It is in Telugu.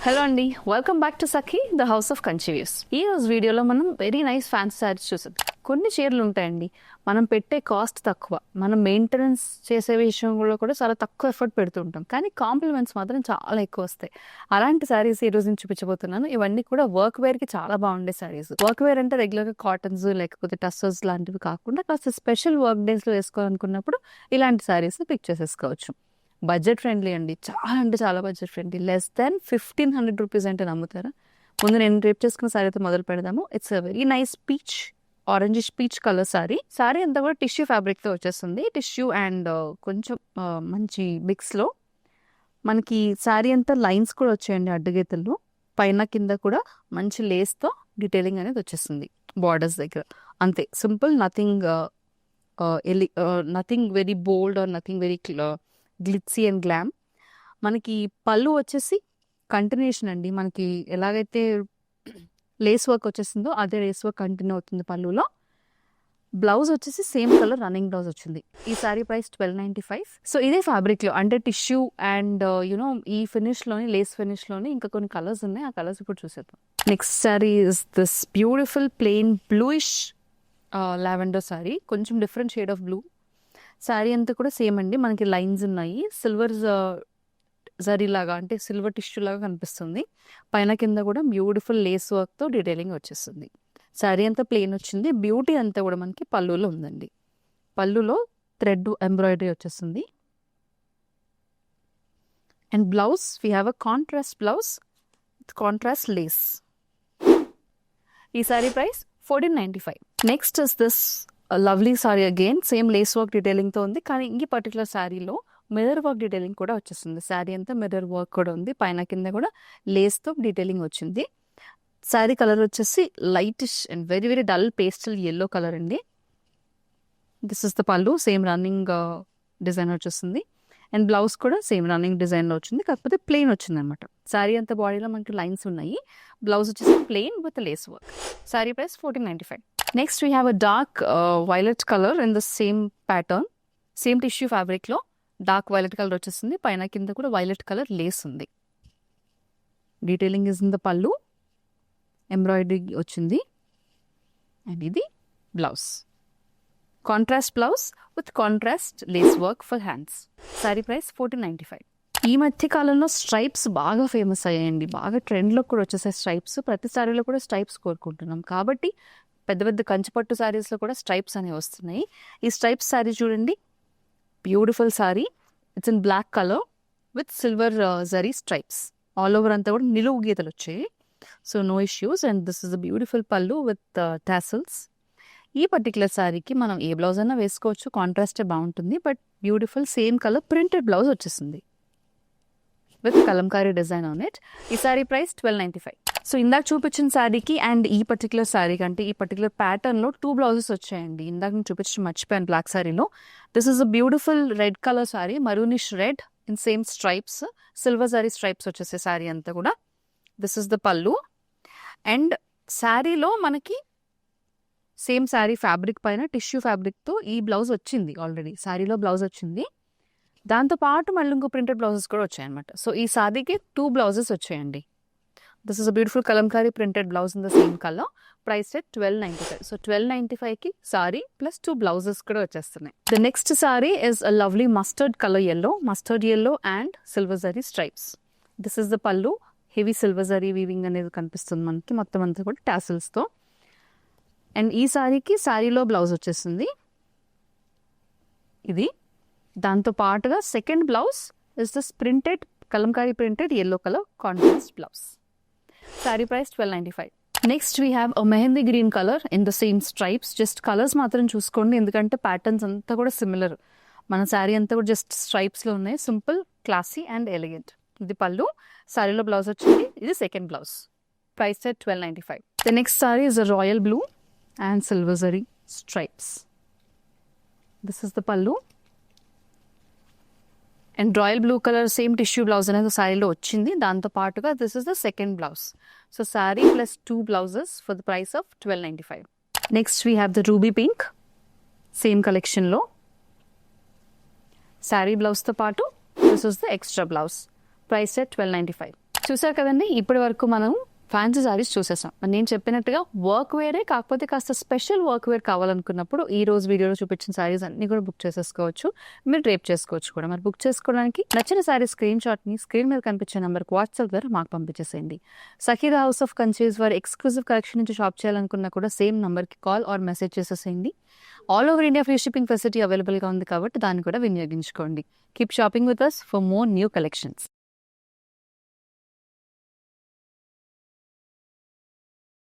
హలో అండి, welcome back to Sakhi the house of Kanchi views. ఈ రోజు వీడియోలో మనం వెరీ నైస్ ఫ్యాన్సీ శారీస్ చూసాం. కొన్ని చీరలు ఉంటాయండి, మనం పెట్టే కాస్ట్ తక్కువ, మనం మెయింటెనెన్స్ చేసే విషయంలో కూడా చాలా తక్కువ ఎఫర్ట్ పెడుతుంటాం, కానీ కాంప్లిమెంట్స్ మాత్రం చాలా ఎక్కువ వస్తాయి. అలాంటి శారీస్ ఈ రోజు నేను చూపించబోతున్నాను. ఇవన్నీ కూడా వర్క్ వేర్ కి చాలా బాగుండే శారీస్. వర్క్ వేర్ అంటే రెగ్యులర్ గా కాటన్స్ లేకపోతే టస్సర్స్ లాంటివి కాకుండా కాస్త స్పెషల్ వర్క్ డేస్ లో వేసుకోవాలనుకున్నప్పుడు ఇలాంటి శారీస్ పిక్ చేసేసుకోవచ్చు. బడ్జెట్ ఫ్రెండ్లీ అండి, చాలా అంటే చాలా budget friendly. Less than 1500 rupees అంటే నమ్ముతారా? ముందు నేను రేపు చేసుకున్న శారీతో మొదలు పెడదాము. It's a very nice peach, orangish peach colour sari. Sari అంతా కూడా టిష్యూ ఫ్యాబ్రిక్ తో వచ్చేస్తుంది. టిష్యూ అండ్ కొంచెం మంచి మిక్స్ లో మనకి శారీ అంతా లైన్స్ కూడా వచ్చాయండి, అడ్డగీతలు. పైన కింద కూడా మంచి లేస్ తో డీటెయిలింగ్ అనేది వచ్చేస్తుంది బార్డర్స్ దగ్గర. అంతే simple, nothing very bold or nothing very glitzy and glam. మనకి పళ్ళు వచ్చేసి కంటిన్యూషన్ అండి, మనకి ఎలాగైతే లేస్ వర్క్ వచ్చేసిందో అదే లేస్ వర్క్ కంటిన్యూ అవుతుంది పళ్ళులో. బ్లౌజ్ వచ్చేసి సేమ్ కలర్ రన్నింగ్ బ్లౌజ్ వచ్చింది. ఈ సారీ ప్రైస్ 1295. సో ఇదే ఫ్యాబ్రిక్ లో అంటే టిష్యూ అండ్ యునో ఈ ఫినిష్ లోని, లేస్ ఫినిష్ లోని ఇంకా కొన్ని కలర్స్ ఉన్నాయి. ఆ కలర్స్ ఇప్పుడు చూసేద్దాం. Next sari is this beautiful plain bluish lavender sari, కొంచెం different shade of blue. Sari అంతా కూడా సేమ్ అండి, మనకి లైన్స్ ఉన్నాయి. సిల్వర్ జరీ లాగా అంటే సిల్వర్ టిష్యూ లాగా కనిపిస్తుంది. పైన కింద కూడా బ్యూటిఫుల్ లేస్ వర్క్ తో డీటెయిలింగ్ వచ్చేస్తుంది. శారీ అంతా ప్లెయిన్ వచ్చింది. బ్యూటీ అంతా కూడా మనకి పళ్ళులో ఉందండి. పళ్ళులో థ్రెడ్ ఎంబ్రాయిడరీ వచ్చేస్తుంది. And blouse we have a contrast blouse with contrast lace. ఈ sari price 1495. Next is this lovely sari, again same lace work detailing తో ఉంది, కానీ ఈ పర్టికులర్ శారీలో మిర్రర్ వర్క్ డీటెయిలింగ్ కూడా వచ్చేస్తుంది. శారీ అంతా మిర్రర్ వర్క్ కూడా ఉంది. పైన కింద కూడా లేస్ తో డీటెయిలింగ్ వచ్చింది. శారీ కలర్ వచ్చేసి lightish and very very dull pastel yellow colour అండి. దిస్ ఇస్ ద పళ్ళు, సేమ్ రన్నింగ్ డిజైన్ వచ్చేస్తుంది. అండ్ బ్లౌజ్ కూడా సేమ్ రన్నింగ్ డిజైన్ లో వచ్చింది, కాకపోతే ప్లెయిన్ వచ్చింది అనమాట. శారీ అంతా బాడీలో మనకి లైన్స్ ఉన్నాయి. బ్లౌజ్ వచ్చేసి plain with lace work. Sari price 1495. Next we have a dark violet colour in the same pattern, same tissue fabric లో డార్క్ వైలెట్ కలర్ వచ్చేసింది. పైన కింద కూడా వైలెట్ కలర్ లేస్ ఉంది. డీటెయిలింగ్ ఇస్ ఇన్ ద పళ్ళు, ఎంబ్రాయిడరీ వచ్చింది. అండ్ ఇది blouse, contrast blouse with contrast lace work for hands. Sorry price 1495. ఈ మధ్య కాలంలో స్ట్రైప్స్ బాగా ఫేమస్ అయ్యాయండి, బాగా ట్రెండ్లో కూడా వచ్చేసాయి స్ట్రైప్స్. ప్రతి సారీలో కూడా స్ట్రైప్స్ కోరుకుంటున్నాం కాబట్టి పెద్ద పెద్ద కంచిపట్టు శారీస్లో కూడా స్ట్రైప్స్ అనేవి వస్తున్నాయి. ఈ స్ట్రైప్స్ శారీ చూడండి, beautiful sari. It's in black colour with silver zari stripes. All over అంతా కూడా నిలువు గీతలు వచ్చాయి. So no issues. And this is a beautiful పళ్ళు విత్ టాసల్స్. ఈ పర్టికులర్ శారీకి మనం ఏ బ్లౌజ్ అయినా వేసుకోవచ్చు, కాంట్రాస్టే బాగుంటుంది. But beautiful same colour printed blouse వచ్చేసింది with Kalamkari design on it. ఈ శారీ ప్రైస్ 1295. సో ఇందాక చూపించిన శారీకి అండ్ ఈ పర్టికులర్ శారీకి అంటే ఈ పర్టికులర్ ప్యాటర్న్ లో 2 బ్లౌజెస్ వచ్చాయండి. ఇందాక నేను చూపించి మర్చిపోయాను బ్లాక్ శారీలో. This is a beautiful red colour sari, maroonish red in same stripes, silver sari stripes వచ్చేసే శారీ అంతా కూడా. This is the pallu. And శారీలో మనకి సేమ్ శారీ ఫ్యాబ్రిక్ పైన టిష్యూ ఫ్యాబ్రిక్ తో ఈ బ్లౌజ్ వచ్చింది ఆల్రెడీ. శారీలో బ్లౌజ్ వచ్చింది, దాంతో పాటు మళ్ళీ ఇంకో ప్రింటెడ్ బ్లౌజెస్ కూడా వచ్చాయన్నమాట. సో ఈ శారీకి 2 బ్లౌజెస్ వచ్చాయండి. This is a beautiful Kalamkari printed blouse in the same colour. Price at 1295. So 1295కి సారీ ప్లస్ 2 బ్లౌజెస్ కూడా వచ్చేస్తున్నాయి. The next sari is a lovely mustard colour yellow, mustard yellow and silver zari stripes. This is the పళ్ళు, హెవీ సిల్వర్ జరీ వీవింగ్ అనేది కనిపిస్తుంది మనకి, మొత్తం అంతా కూడా టాసిల్స్ తో. అండ్ ఈ సారీకి సారీలో బ్లౌజ్ వచ్చేసింది ఇది. దాంతో పాటుగా second blouse is this printed Kalamkari printed yellow colour contrast blouse. Sorry price 1295. Next we have a mehndi green colour in the same stripes. Just colours మాత్రం చూసుకోండి, ఎందుకంటే ప్యాటర్న్స్ అంతా కూడా సిమిలర్. మన శారీ అంతా కూడా జస్ట్ స్ట్రైప్స్ లో ఉన్నాయి. Simple, classy and elegant. ఇది పళ్ళు, శారీలో బ్లౌజ్ వచ్చింది. ఇది second blouse. Price at 1295. The next sari is a royal blue and silver zari stripes. This is the pallu. And royal blue colour same tissue blouse అనేది శారీలో వచ్చింది. దాంతో పాటుగా this is the second blouse. So sari plus 2 blouses for the price of 1295. Next we have the ruby pink, same కలెక్షన్లో శారీ బ్లౌజ్తో పాటు this is the extra blouse. Price at 1295. చూసారు కదండి, ఇప్పటి వరకు మనం ఫ్యాన్సీ సారీస్ చూసేసాం. నేను చెప్పినట్టుగా వర్క్ వేరే, కాకపోతే కాస్త స్పెషల్ వర్క్ వేర్ కావాలనుకున్నప్పుడు ఈ రోజు వీడియోలో చూపించిన సారీస్ అన్ని కూడా బుక్ చేసేసుకోవచ్చు. మీరు డ్రేప్ చేసుకోవచ్చు కూడా. మరి బుక్ చేసుకోవడానికి నచ్చిన సారీ స్క్రీన్ షాట్ని స్క్రీన్ మీద కనిపించే నెంబర్కి వాట్సాప్ ద్వారా మాకు పంపించేసేయండి. Sakhi the house of Kanchis వారి ఎక్స్క్లూజివ్ కలెక్షన్ నుంచి షాప్ చేయాలనుకున్నా కూడా సేమ్ నెంబర్కి కాల్ ఆర్ మెసేజ్ చేసేసేయండి. All over India free shipping facility అవైలబుల్గా ఉంది కాబట్టి దాన్ని కూడా వినియోగించుకోండి. Keep shopping with us for more new collections.